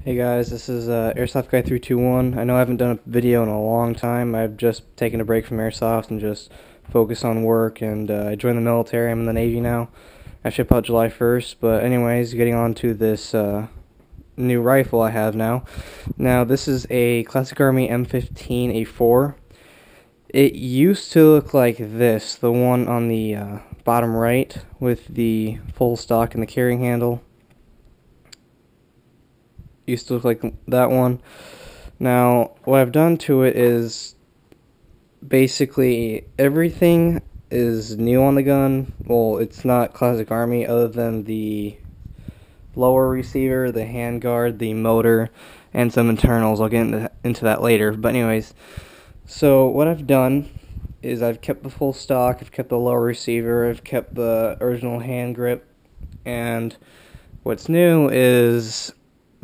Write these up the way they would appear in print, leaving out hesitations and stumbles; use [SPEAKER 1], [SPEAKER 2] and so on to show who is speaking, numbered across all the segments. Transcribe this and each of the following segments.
[SPEAKER 1] Hey guys, this is Airsoft Guy 321. I know I haven't done a video in a long time. I've just taken a break from Airsoft and just focused on work, and I joined the military. I'm in the Navy now. I ship out July 1st, but anyways, getting on to this new rifle I have now. Now, this is a Classic Army M15A4. It used to look like this, the one on the bottom right with the full stock and the carrying handle. Used to look like that one. Now, what I've done to it is basically everything is new on the gun. Well, it's not Classic Army other than the lower receiver, the handguard, the motor, and some internals. I'll get into that later. But anyways, so what I've done is I've kept the full stock, I've kept the lower receiver, I've kept the original hand grip, and what's new is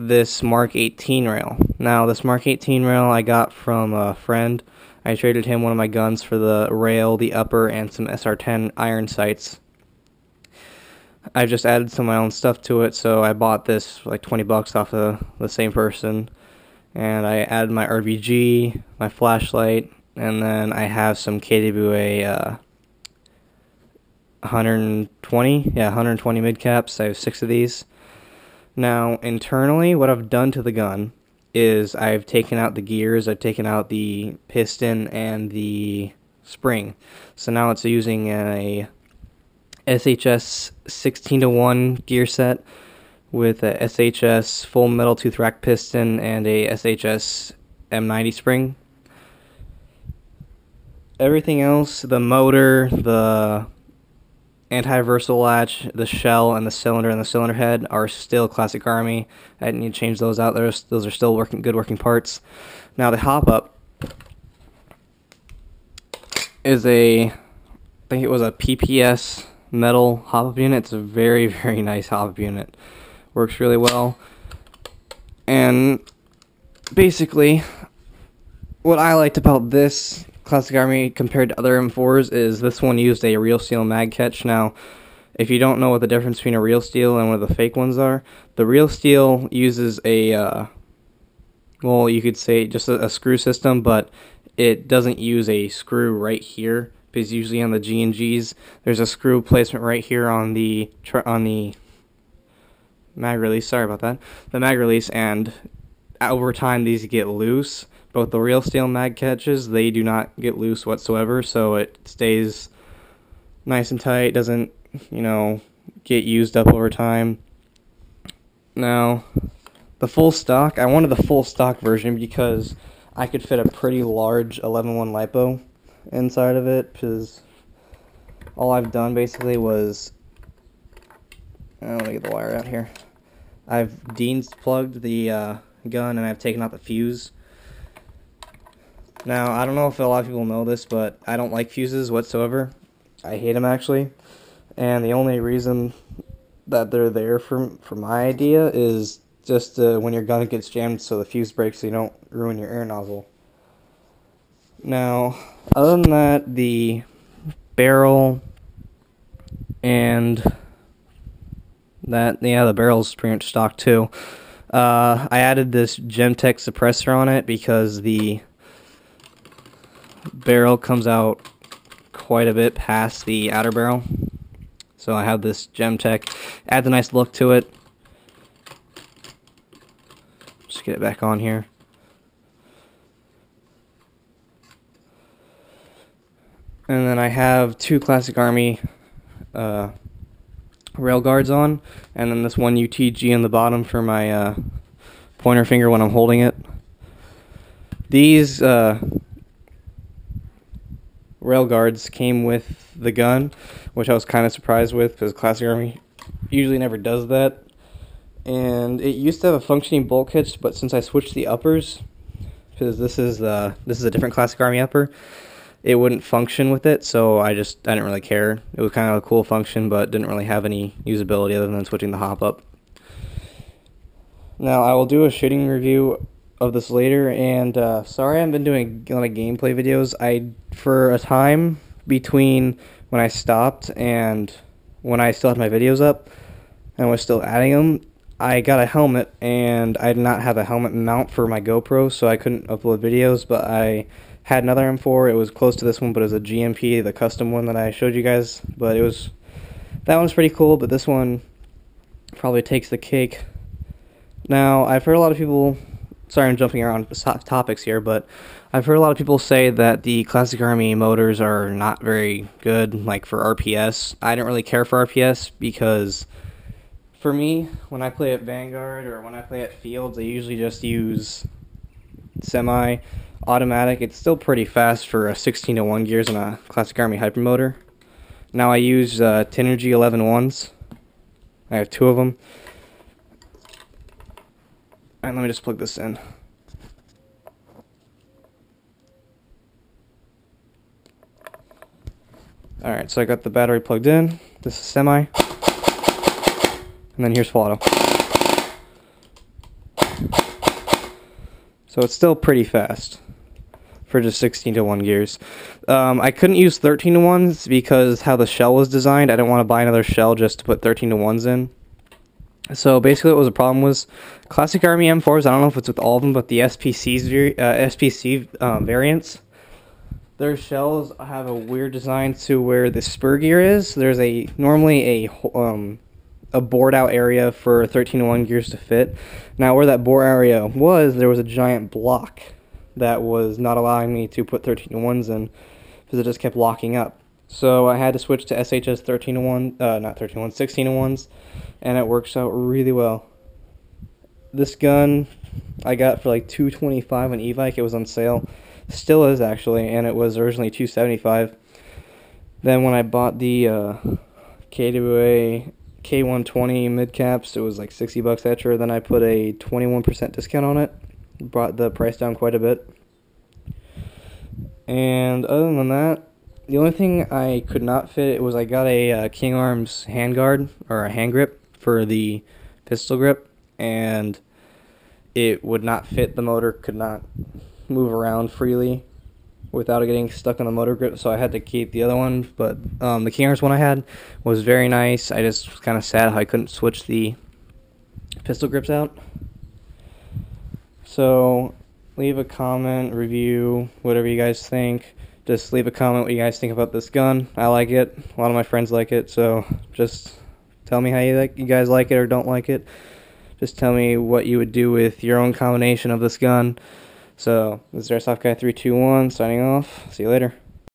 [SPEAKER 1] this Mark 18 rail. Now, this Mark 18 rail I got from a friend. I traded him one of my guns for the rail, the upper, and some SR10 iron sights. I just added some of my own stuff to it, so I bought this for like 20 bucks off of the same person. And I added my RBG, my flashlight, and then I have some KWA 120 mid caps. I have 6 of these. Now, internally, what I've done to the gun is I've taken out the gears, I've taken out the piston and the spring. So now it's using a SHS 16:1 gear set with a SHS full metal tooth rack piston and a SHS M90 spring. Everything else, the motor, the anti-versal latch, the shell, and the cylinder head are still Classic Army. I didn't need to change those out. Those are still good working parts. Now, the hop-up is I think it was a PPS metal hop-up unit. It's a very, very nice hop-up unit. Works really well. And basically, what I liked about this Classic Army compared to other M4s is this one used a real steel mag catch. Now, if you don't know what the difference between a real steel and what the fake ones are, the real steel uses a, well, you could say just a screw system, but it doesn't use a screw right here, because usually on the G&Gs, there's a screw placement right here on the mag release. Sorry about that. The mag release, and over time these get loose. Both the real steel mag catches, they do not get loose whatsoever, so it stays nice and tight, doesn't, get used up over time. Now, the full stock, I wanted the full stock version because I could fit a pretty large 11-1 lipo inside of it, because all I've done basically was, let me get the wire out here. I've plugged the gun, and I've taken out the fuse. Now, I don't know if a lot of people know this, but I don't like fuses whatsoever. I hate them, actually. And the only reason that they're there for my idea is just when your gun gets jammed so the fuse breaks so you don't ruin your air nozzle. Now, other than that, the barrel and the barrel's pretty much stock too. I added this Gemtech suppressor on it because the barrel comes out quite a bit past the outer barrel, so I have this Gemtech. Adds a nice look to it. Just get it back on here. And then I have 2 Classic Army rail guards on, and then this one UTG on the bottom for my pointer finger when I'm holding it. These rail guards came with the gun, which I was kind of surprised with because Classic Army usually never does that. And it used to have a functioning bolt catch, but since I switched the uppers, because this is a different Classic Army upper, it wouldn't function with it, so I didn't really care. It was kind of a cool function, but didn't really have any usability other than switching the hop up. Now, I will do a shooting review of this later, and sorry I haven't been doing a lot of gameplay videos. For a time between when I stopped and when I still had my videos up and was still adding them, I got a helmet, and I did not have a helmet mount for my GoPro, so I couldn't upload videos, but I had another M4. It was close to this one, but it was a GMP, the custom one that I showed you guys. But that one's pretty cool, but this one probably takes the cake. Now, I've heard a lot of people, sorry I'm jumping around topics here, but I've heard a lot of people say that the Classic Army motors are not very good, like for RPS. I don't really care for RPS because for me, when I play at Vanguard or when I play at Fields, I usually just use semi-automatic. It's still pretty fast for a 16:1 gears on a Classic Army Hypermotor. Now I use Tinergy 11-1s. I have 2 of them. And let me just plug this in. Alright, so I got the battery plugged in. This is semi. And then here's full auto. So it's still pretty fast for just 16:1 gears. I couldn't use 13:1s because how the shell was designed. I didn't want to buy another shell just to put 13:1s in. So basically what was the problem was Classic Army M4s, I don't know if it's with all of them, but the SPC variants, their shells have a weird design to where the spur gear is. There's normally a bored out area for 13:1 gears to fit. Now where that bore area was, there was a giant block that was not allowing me to put 13:1s in because it just kept locking up. So I had to switch to SHS 16:1s, and it works out really well. This gun I got for like $225 on eBike. It was on sale. Still is actually, and it was originally $275. Then when I bought the KWA K120 mid caps, it was like $60 extra. Then I put a 21% discount on it. Brought the price down quite a bit. And other than that, the only thing I could not fit was I got a King Arms handguard, or a hand grip, for the pistol grip, and it would not fit. The motor could not move around freely without it getting stuck on the motor grip, so I had to keep the other one. But the King Arms one I had was very nice. I just was kind of sad how I couldn't switch the pistol grips out. So leave a comment, review, whatever you guys think. Just leave a comment what you guys think about this gun. I like it. A lot of my friends like it, so just tell me how you guys like it or don't like it. Just tell me what you would do with your own combination of this gun. So, this is Airsoft Guy 321 signing off. See you later.